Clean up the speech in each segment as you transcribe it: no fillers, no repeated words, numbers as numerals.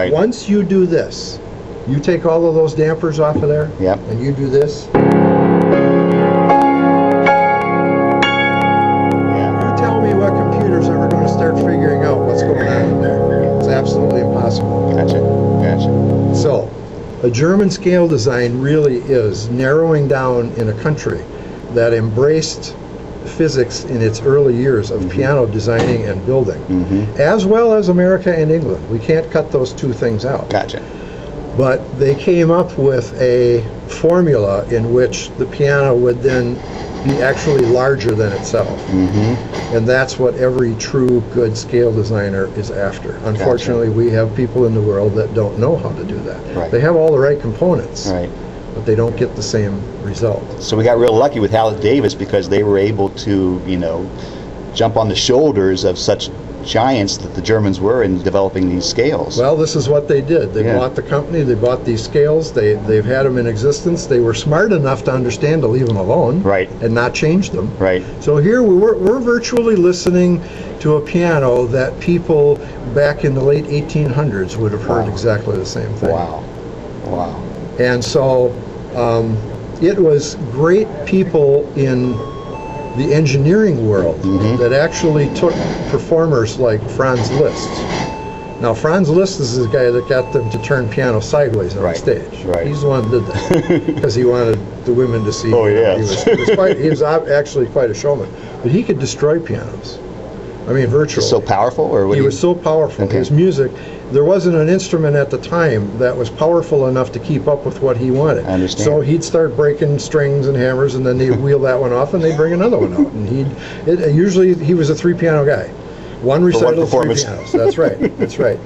Right. Once you do this, you take all of those dampers off of there, Yep. and you do this. Yeah. You tell me what computer's ever going to start figuring out what's going on in there. It's absolutely impossible. Gotcha. Gotcha. So, a German scale design really is narrowing down in a country that embraced physics in its early years of piano designing and building, as well as America and England. We can't cut those two things out. Gotcha. But they came up with a formula in which the piano would then be actually larger than itself. And that's what every true good scale designer is after. Unfortunately, we have people in the world that don't know how to do that. Right. They have all the right components, Right. but they don't get the same result. So we got real lucky with Hallet Davis because they were able to, you know, jump on the shoulders of such giants that the Germans were in developing these scales. Well, this is what they did. They Yeah. bought the company, they bought these scales, they've had them in existence. They were smart enough to understand to leave them alone, Right. and not change them. Right. So here we're virtually listening to a piano that people back in the late 1800s would have heard Wow. exactly the same thing. Wow. Wow. And so it was great people in the engineering world that actually took performers like Franz Liszt. Now, Franz Liszt is the guy that got them to turn piano sideways on Right, stage. right. He's the one that did that because he wanted the women to see. Oh, yes. He was actually quite a showman, but he could destroy pianos. I mean, virtually. So powerful, or what? He was so powerful. Okay. His music, there wasn't an instrument at the time that was powerful enough to keep up with what he wanted. I understand. So he'd start breaking strings and hammers, and then they'd wheel that one off, and they'd bring another one out. And usually he was a three-piano guy. One recital, three performance. pianos. That's right. That's right.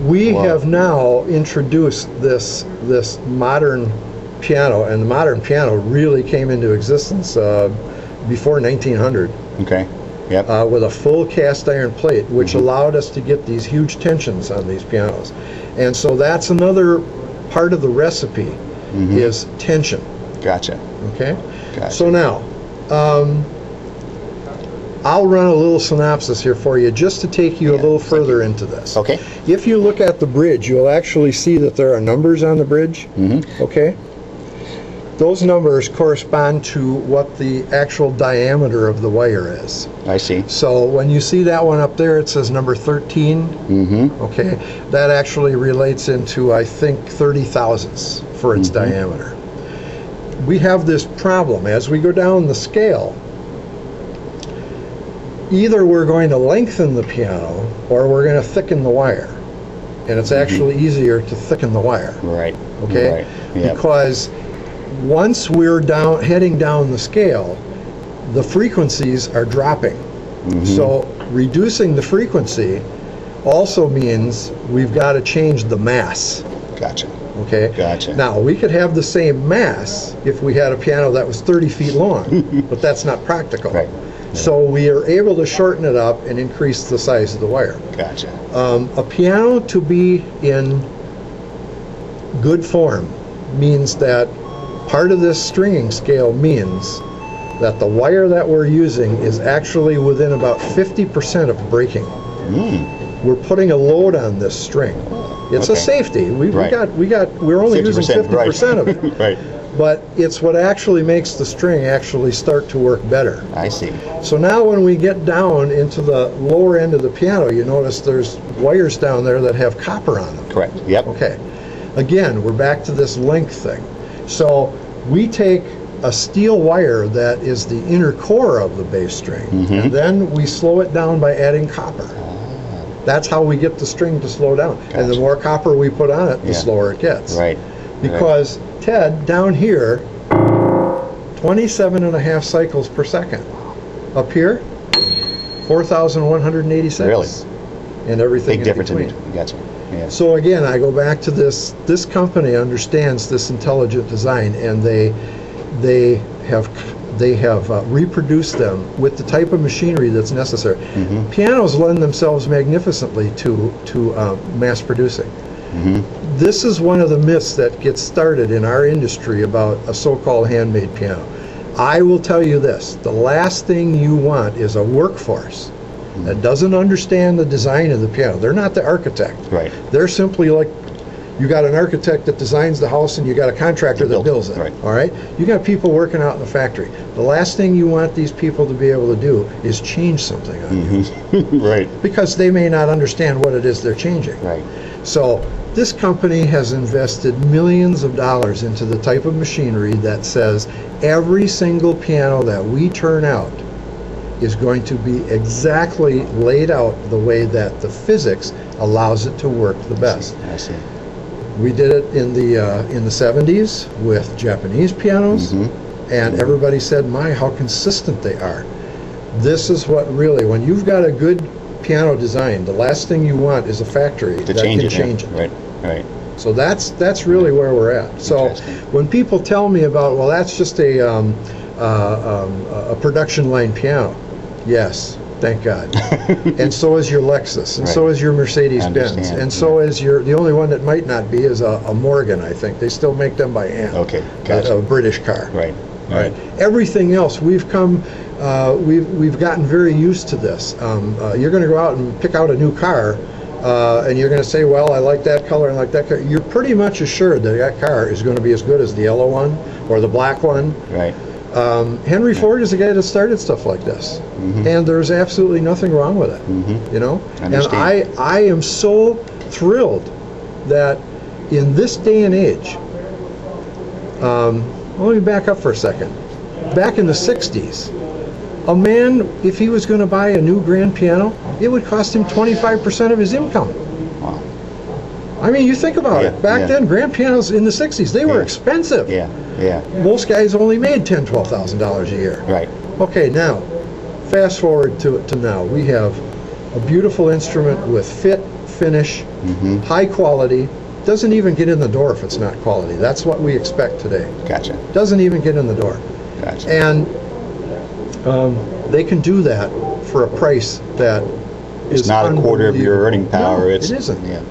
We Wow. have now introduced this modern piano, and the modern piano really came into existence before 1900. Okay. Yep. With a full cast iron plate, which allowed us to get these huge tensions on these pianos. And so that's another part of the recipe is tension. Gotcha. Okay? Gotcha. So now, I'll run a little synopsis here for you just to take you a little further into this. Okay. If you look at the bridge, you'll actually see that there are numbers on the bridge. Okay? Those numbers correspond to what the actual diameter of the wire is. I see. So when you see that one up there, it says number 13. Okay, that actually relates into, I think, 30 thousandths for its diameter. We have this problem as we go down the scale. Either we're going to lengthen the piano or we're going to thicken the wire. And it's actually easier to thicken the wire. Right. Okay? Right. Yep. Because once we're heading down the scale, the frequencies are dropping. So reducing the frequency also means we've got to change the mass. Gotcha. Okay? Gotcha. Now, we could have the same mass if we had a piano that was 30 feet long, but that's not practical. Right. So we are able to shorten it up and increase the size of the wire. Gotcha. A piano to be in good form means that part of this stringing scale means that the wire that we're using is actually within about 50% of breaking. We're putting a load on this string. It's a Okay. safety. We're only using 50% of it. Right. But it's what actually makes the string actually start to work better. I see. So now when we get down into the lower end of the piano, you notice there's wires down there that have copper on them. Correct. Yep. Okay. Again, we're back to this length thing. So we take a steel wire that is the inner core of the bass string, and then we slow it down by adding copper. That's how we get the string to slow down. And the Gotcha. more copper we put on it, the slower it gets. Right. Because, Ted, down here, 27 and a half cycles per second. Up here, 4,186. Really? And everything Big difference in between. it. Gotcha. Yeah. So again, I go back to this. This company understands this intelligent design, and they have reproduced them with the type of machinery that's necessary. Pianos lend themselves magnificently to mass producing. This is one of the myths that gets started in our industry about a so-called handmade piano. I will tell you this: the last thing you want is a workforce that doesn't understand the design of the piano. They're not the architect. Right. They're simply like, you got an architect that designs the house and you got a contractor that builds it. Right. All right? You got people working out in the factory. The last thing you want these people to be able to do is change something on you. Right. Because they may not understand what it is they're changing. Right. So this company has invested millions of dollars into the type of machinery that says every single piano that we turn out is going to be exactly laid out the way that the physics allows it to work the best. I see. We did it in the 70s with Japanese pianos, and everybody said, my, how consistent they are. This is what really, when you've got a good piano design, the last thing you want is a factory that can change it. Right, right. So that's really where we're at. So when people tell me about, well, that's just a production line piano, yes, thank God. And so is your Lexus, and so is your Mercedes-Benz, and so is the only one that might not be is a Morgan, I think. They still make them by hand. Okay, gotcha. A British car. Right, right. Everything else, we've gotten very used to this. You're going to go out and pick out a new car, and you're going to say, well, I like that color and I like that color. You're pretty much assured that that car is going to be as good as the yellow one or the black one. Right. Henry Ford is the guy that started stuff like this, and there's absolutely nothing wring with it. You know, and I am so thrilled that in this day and age. Let me back up for a second. Back in the 60s, a man, if he was going to buy a new grand piano, it would cost him 25% of his income. Wow. I mean, you think about it. Back then, grand pianos in the 60s, they were expensive. Yeah, yeah. Most guys only made $10,000, $12,000 a year. Right. Okay, now, fast forward to now. We have a beautiful instrument with fit, finish, high quality. Doesn't even get in the door if it's not quality. That's what we expect today. Gotcha. Doesn't even get in the door. Gotcha. And they can do that for a price that it's not a quarter of your earning power. No, it isn't. Yeah.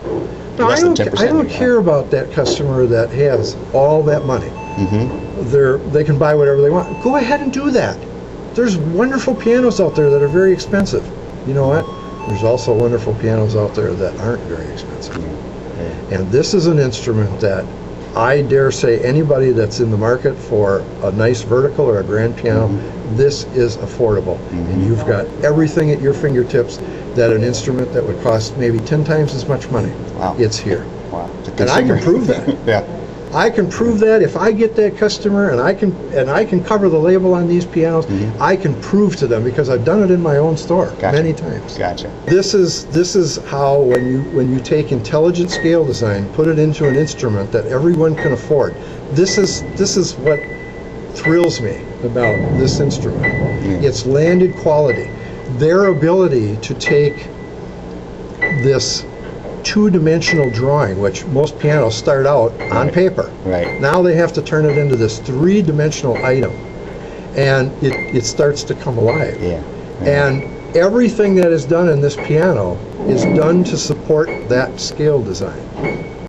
No, Less I than don't. 10% I don't care about that customer that has all that money. They can buy whatever they want. Go ahead and do that. There's wonderful pianos out there that are very expensive. You know what? There's also wonderful pianos out there that aren't very expensive. And this is an instrument that I dare say anybody that's in the market for a nice vertical or a grand piano, this is affordable. And you've got everything at your fingertips that an instrument that would cost maybe 10 times as much money, it's here. Wow. And I can prove that. Yeah. I can prove that if I get that customer and I can cover the label on these pianos, I can prove to them because I've done it in my own store many times. Gotcha. This is how when you take intelligent scale design, put it into an instrument that everyone can afford. This is what thrills me about this instrument. It's landed quality. Their ability to take this two-dimensional drawing, which most pianos start out on paper. Right. Now they have to turn it into this three-dimensional item, and it starts to come alive. Yeah. And everything that is done in this piano is done to support that scale design.